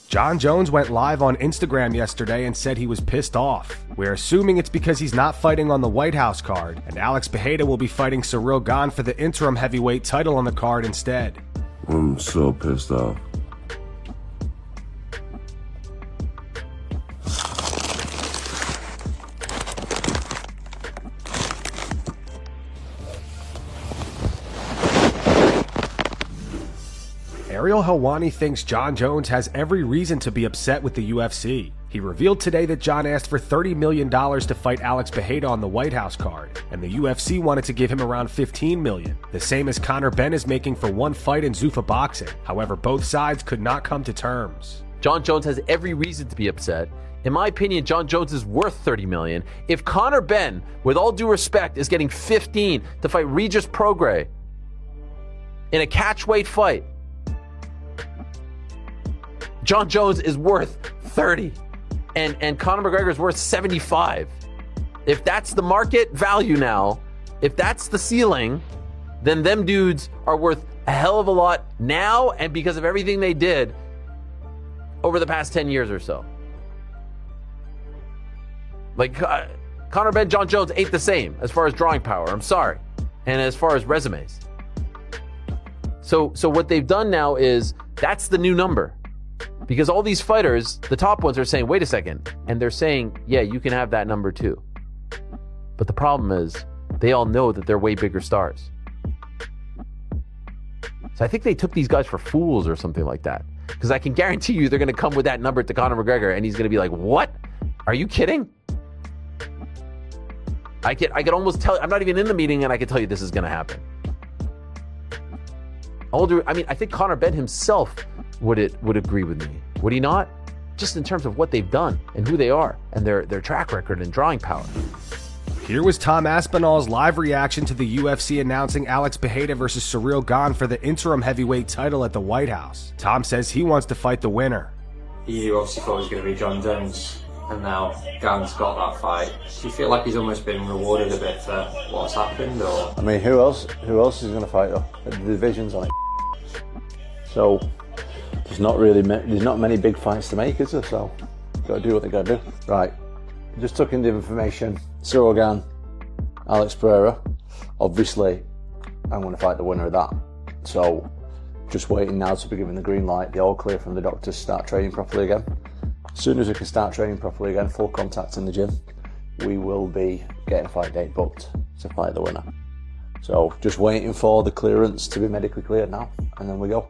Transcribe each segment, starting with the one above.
Jon Jones went live on Instagram yesterday and said he was pissed off. We're assuming it's because he's not fighting on the White House card, and Alex Pereira will be fighting Ciryl Gane for the interim heavyweight title on the card instead. I'm so pissed off. Ariel Helwani thinks Jon Jones has every reason to be upset with the UFC. He revealed today that Jon asked for $30 million to fight Alex Pereira on the White House card, and the UFC wanted to give him around $15 million, the same as Conor Benn is making for one fight in Zuffa Boxing. However, both sides could not come to terms. Jon Jones has every reason to be upset. In my opinion, Jon Jones is worth $30 million. If Conor Benn, with all due respect, is getting 15 to fight Regis Prograis in a catchweight fight, Jon Jones is worth 30, and Conor McGregor is worth 75. If that's the market value now, if that's the ceiling, then them dudes are worth a hell of a lot now and because of everything they did over the past 10 years or so. Like, Conor Benn, Jon Jones ain't the same as far as drawing power, I'm sorry, and as far as resumes. So what they've done now is, that's the new number. Because all these fighters, the top ones, are saying, wait a second. And they're saying, yeah, you can have that number too. But the problem is, they all know that they're way bigger stars. So I think they took these guys for fools or something like that. Because I can guarantee you they're going to come with that number to Conor McGregor and he's going to be like, what? Are you kidding? I could almost tell, I'm not even in the meeting and I can tell you this is going to happen. I think Conor Benn himself would agree with me. Would he not? Just in terms of what they've done and who they are and their track record and drawing power. Here was Tom Aspinall's live reaction to the UFC announcing Alex Pereira versus Ciryl Gane for the interim heavyweight title at the White House. Tom says he wants to fight the winner. You obviously thought it was going to be Jon Jones, and now Gane's got that fight. Do you feel like he's almost been rewarded a bit for what's happened, or? I mean, who else is going to fight though? The division's on it. So there's not many big fights to make, is there? So got to do what they got to do. Right. Just took in the information. Ciryl Gane, Alex Pereira. Obviously, I'm going to fight the winner of that. So just waiting now to be given the green light, the all clear from the doctors to start training properly again. As soon as we can start training properly again, full contact in the gym, we will be getting a fight date booked to fight the winner. So just waiting for the clearance to be medically cleared now, and then we go.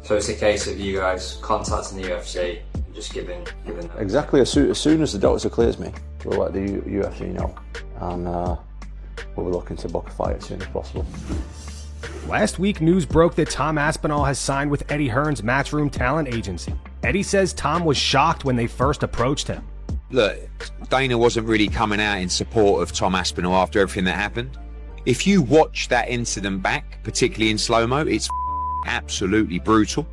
So it's a case of you guys contacting the UFC and just giving them... Exactly. As soon as the doctor clears me, we'll let the UFC know, and we'll be looking to book a fight as soon as possible. Last week, news broke that Tom Aspinall has signed with Eddie Hearn's Matchroom Talent Agency. Eddie says Tom was shocked when they first approached him. Look, Dana wasn't really coming out in support of Tom Aspinall after everything that happened. If you watch that incident back, particularly in slow-mo, it's absolutely brutal.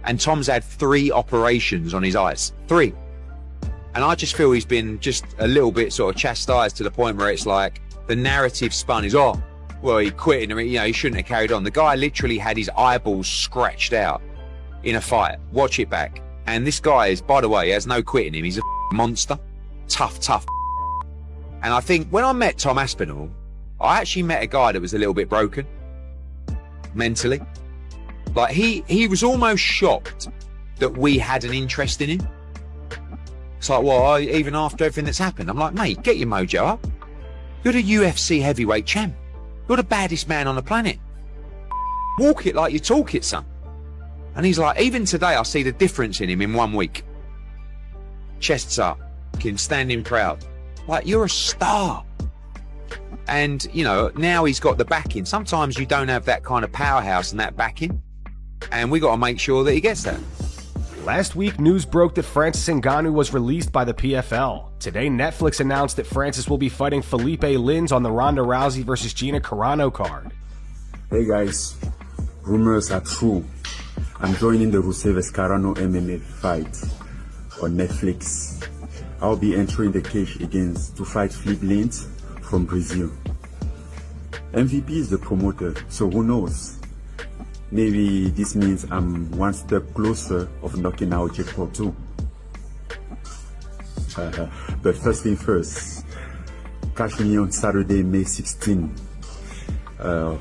And Tom's had 3 operations on his eyes. 3. And I just feel he's been just a little bit sort of chastised to the point where it's like the narrative spun is, oh, well, he quit and he shouldn't have carried on. The guy literally had his eyeballs scratched out in a fight. Watch it back. And this guy is, by the way, has no quitting him. He's a monster. Tough. And I think when I met Tom Aspinall, I actually met a guy that was a little bit broken mentally. Like he was almost shocked that we had an interest in him. It's like, well, even after everything that's happened, I'm like, mate, get your mojo up. You're the UFC heavyweight champ. You're the baddest man on the planet. Walk it like you talk it, son. And he's like, even today I see the difference in him in 1 week. Chests up, standing proud. Like, you're a star. And, now he's got the backing. Sometimes you don't have that kind of powerhouse and that backing. And we got to make sure that he gets that. Last week, news broke that Francis Ngannou was released by the PFL. Today, Netflix announced that Francis will be fighting Felipe Lins on the Ronda Rousey versus Gina Carano card. Hey guys, rumors are true. I'm joining the Rusev Carano MMA fight on Netflix. I'll be entering the cage to fight Felipe Lins from Brazil. MVP is the promoter, so who knows? Maybe this means I'm one step closer of knocking out Jake Paul too. But first thing first, catch me on Saturday, May 16, on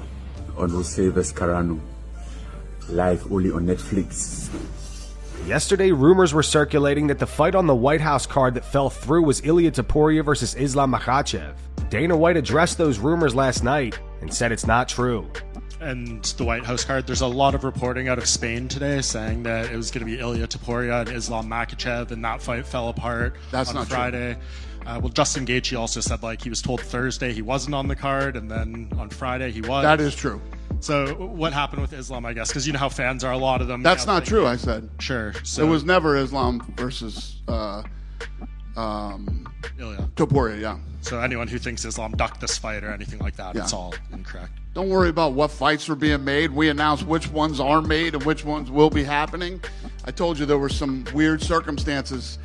Jose Vescarano, live only on Netflix. Yesterday, rumors were circulating that the fight on the White House card that fell through was Ilia Topuria versus Islam Makhachev. Dana White addressed those rumors last night and said it's not true. And the White House card, there's a lot of reporting out of Spain today saying that it was going to be Ilia Topuria and Islam Makhachev, and that fight fell apart on Friday. Well, Justin Gaethje also said he was told Thursday he wasn't on the card, and then on Friday he was. That is true. So what happened with Islam, I guess, because you know how fans are, a lot of them. That's not true, I said. Sure. So it was never Islam versus Ilia. Topuria, yeah. So anyone who thinks Islam ducked this fight or anything like that, it's all incorrect. Don't worry about what fights are being made. We announced which ones are made and which ones will be happening. I told you there were some weird circumstances.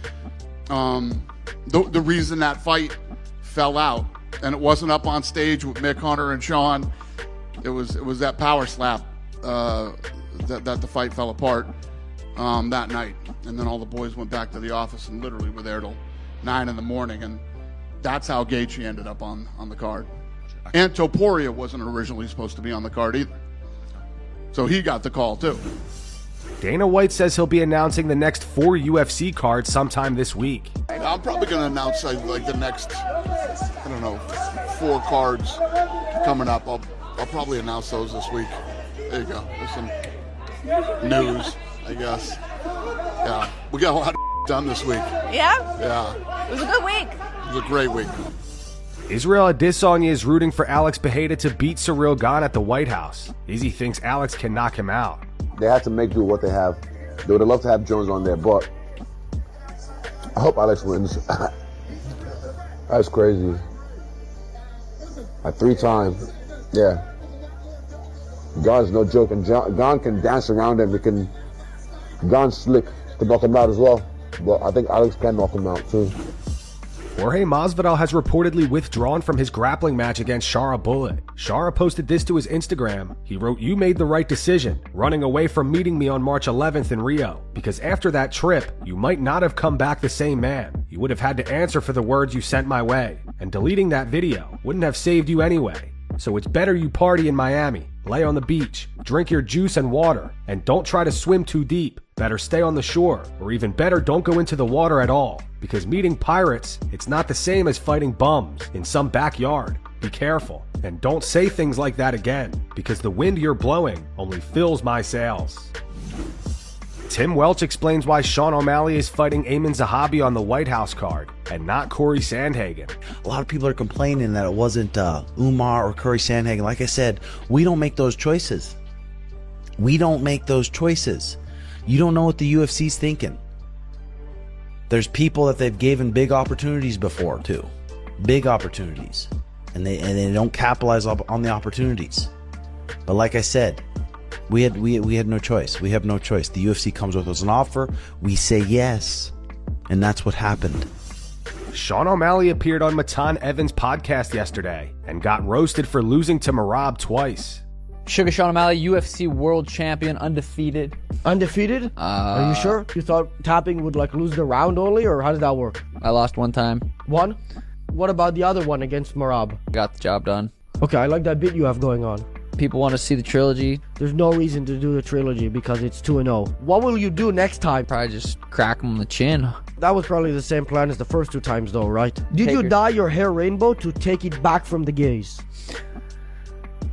The reason that fight fell out, and it wasn't up on stage with Mick Hunter and Sean, it was that power slap that the fight fell apart that night. And then all the boys went back to the office and literally were there till 9 in the morning. And that's how Gaethje ended up on the card. And Topuria wasn't originally supposed to be on the card either. So he got the call too. Dana White says he'll be announcing the next 4 UFC cards sometime this week. I'm probably going to announce the next, 4 cards coming up. I'll probably announce those this week. There you go. There's some news, I guess. Yeah, we got a lot of done this week. Yeah? Yeah. It was a good week. It was a great week. Israel Adesanya is rooting for Alex Pereira to beat Ciryl Gane at the White House. Izzy thinks Alex can knock him out. They have to make do with what they have. They would have loved to have Jones on there, but I hope Alex wins. That's crazy. 3 times. Yeah. Gane's no joke, and Gane can dance around him. Gane's slick to knock him out as well, but I think Alex can knock him out too. Jorge Masvidal has reportedly withdrawn from his grappling match against Shara Bullet. Shara posted this to his Instagram. He wrote, "You made the right decision, running away from meeting me on March 11th in Rio, because after that trip, you might not have come back the same man. You would have had to answer for the words you sent my way, and deleting that video wouldn't have saved you anyway. So it's better you party in Miami, lay on the beach, drink your juice and water, and don't try to swim too deep. Better stay on the shore, or even better, don't go into the water at all. Because meeting pirates, it's not the same as fighting bums in some backyard. Be careful, and don't say things like that again, because the wind you're blowing only fills my sails." Tim Welch explains why Sean O'Malley is fighting Arman Tsarukyan on the White House card, and not Corey Sandhagen. A lot of people are complaining that it wasn't Umar or Corey Sandhagen. Like I said, we don't make those choices. We don't make those choices. You don't know what the UFC's thinking. There's people that they've given big opportunities before too. Big opportunities. And they don't capitalize on the opportunities. But like I said, we had no choice. We have no choice. The UFC comes with us an offer. We say yes. And that's what happened. Sean O'Malley appeared on Matan Evans' podcast yesterday and got roasted for losing to Merab twice. Sugar Sean O'Malley, UFC world champion, undefeated. Undefeated? Are you sure? You thought tapping would lose the round only, or how did that work? I lost 1 time. 1? What about the other one against Merab? Got the job done. Okay, I like that bit you have going on. People want to see the trilogy. There's no reason to do the trilogy because it's 2-0. What will you do next time? Probably just crack him on the chin. That was probably the same plan as the first 2 times though, right? Did you dye your hair rainbow to take it back from the gays?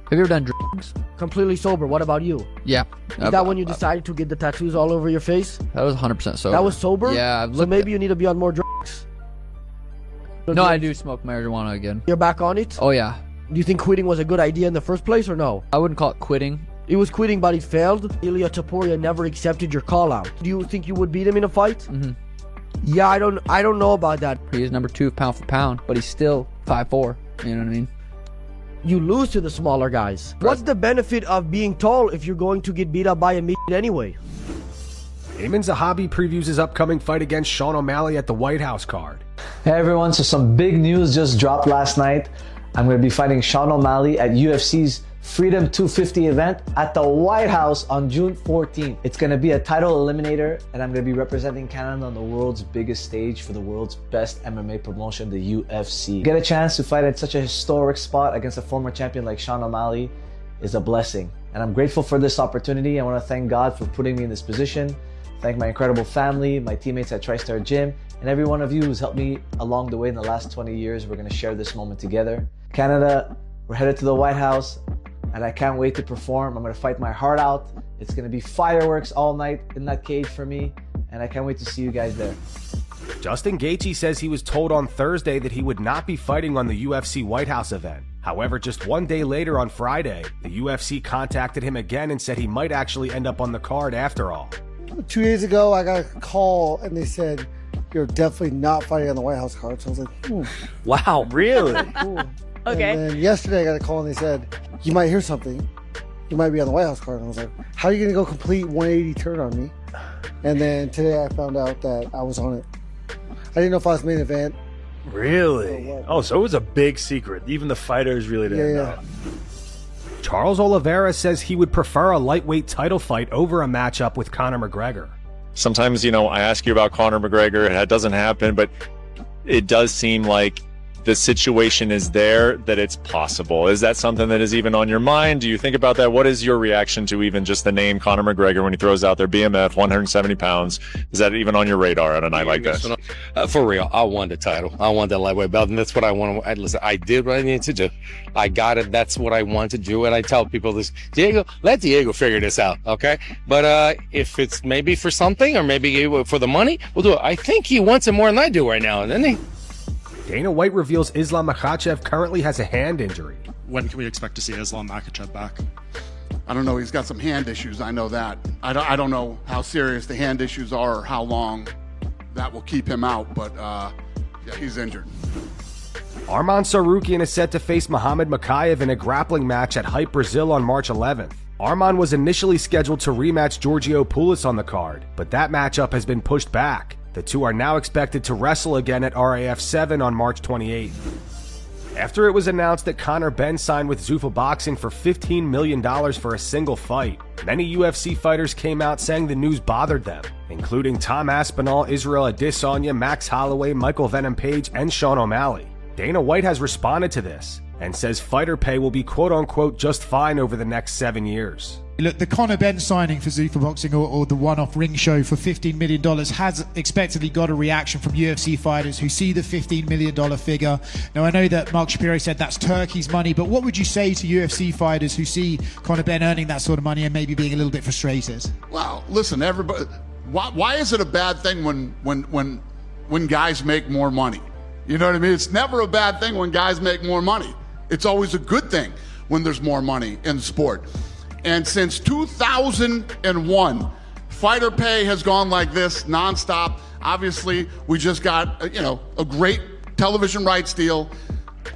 Have you ever done drugs? Completely sober. What about you? Yeah. Is that when you decided to get the tattoos all over your face? That was 100% sober. That was sober? Yeah. So maybe you need to be on more drugs. No, I do smoke marijuana again. You're back on it? Oh, yeah. Do you think quitting was a good idea in the first place or no? I wouldn't call it quitting. It was quitting, but it failed. Ilia Topuria never accepted your call out. Do you think you would beat him in a fight? Mm-hmm. Yeah, I don't know about that. He is number 2 pound for pound, but he's still 5'4". You know what I mean? You lose to the smaller guys. What's the benefit of being tall if you're going to get beat up by a midget anyway? Arman Tsarukyan previews his upcoming fight against Sean O'Malley at the White House card. Hey everyone, so some big news just dropped last night. I'm going to be fighting Sean O'Malley at UFC's Freedom 250 event at the White House on June 14th. It's gonna be a title eliminator, and I'm gonna be representing Canada on the world's biggest stage for the world's best MMA promotion, the UFC. Get a chance to fight at such a historic spot against a former champion like Sean O'Malley is a blessing. And I'm grateful for this opportunity. I wanna thank God for putting me in this position. Thank my incredible family, my teammates at TriStar Gym, and every one of you who's helped me along the way in the last 20 years. We're gonna share this moment together. Canada, we're headed to the White House, and I can't wait to perform. I'm gonna fight my heart out. It's gonna be fireworks all night in that cage for me, and I can't wait to see you guys there. Justin Gaethje says he was told on Thursday that he would not be fighting on the UFC White House event. However, just one day later on Friday, the UFC contacted him again and said he might actually end up on the card after all. 2 days ago, I got a call and they said, "You're definitely not fighting on the White House card." So I was like, Wow, really? Okay. And then yesterday I got a call and they said, "You might hear something. You might be on the White House card." And I was like, "How are you going to go complete 180 turn on me?" And then today I found out that I was on it. I didn't know if I was main event. Really? Oh, so it was a big secret. Even the fighters really didn't know. Charles Oliveira says he would prefer a lightweight title fight over a matchup with Conor McGregor. Sometimes, I ask you about Conor McGregor and that doesn't happen, but it does seem like the situation is there that it's possible. Is that something that is even on your mind? Do you think about that? What is your reaction to even just the name Conor McGregor when he throws out there BMF, 170 pounds? Is that even on your radar on a night like this? For real, I won the title. I won that lightweight belt, and that's what I want. Listen, I did what I needed to do. I got it. That's what I want to do. And I tell people this, let Diego figure this out, okay? But if it's maybe for something or maybe for the money, we'll do it. I think he wants it more than I do right now, doesn't he? Dana White reveals Islam Makhachev currently has a hand injury. When can we expect to see Islam Makhachev back? I don't know. He's got some hand issues. I know that. I don't know how serious the hand issues are or how long that will keep him out, but yeah, he's injured. Arman Tsarukyan is set to face Muhammad Makhachev in a grappling match at Hype Brazil on March 11th. Arman was initially scheduled to rematch Giorgio Poulos on the card, but that matchup has been pushed back. The two are now expected to wrestle again at RAF 7 on March 28th. After it was announced that Conor Benn signed with Zuffa Boxing for $15 million for a single fight, many UFC fighters came out saying the news bothered them, including Tom Aspinall, Israel Adesanya, Max Holloway, Michael Venom Page, and Sean O'Malley. Dana White has responded to this and says fighter pay will be quote-unquote just fine over the next 7 years. Look, the Conor Benn signing for Zuffa Boxing or the one-off ring show for $15 million has expectedly got a reaction from UFC fighters who see the $15 million figure. Now, I know that Mark Shapiro said that's Turkey's money, but what would you say to UFC fighters who see Conor Benn earning that sort of money and maybe being a little bit frustrated? Well, listen, everybody, why is it a bad thing when guys make more money? You know what I mean? It's never a bad thing when guys make more money. It's always a good thing when there's more money in sport. And since 2001, fighter pay has gone like this nonstop. Obviously, we just got, a great television rights deal.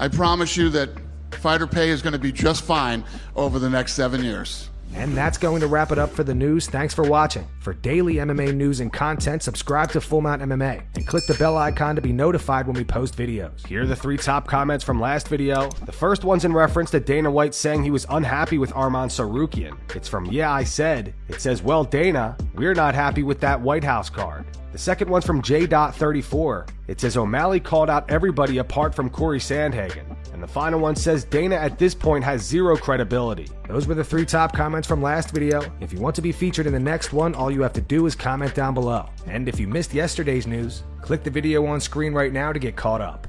I promise you that fighter pay is going to be just fine over the next 7 years. And that's going to wrap it up for the news. Thanks for watching. For daily MMA news and content, subscribe to Full Mount MMA and click the bell icon to be notified when we post videos. Here are the 3 top comments from last video. The first one's in reference to Dana White saying he was unhappy with Arman Tsarukyan. It's from Yeah I Said. It says, well, Dana, we're not happy with that White House card. The second one's from J.34. It says O'Malley called out everybody apart from Corey Sandhagen. And the final one says Dana at this point has zero credibility. Those were the 3 top comments from last video. If you want to be featured in the next one, all you have to do is comment down below. And if you missed yesterday's news, click the video on screen right now to get caught up.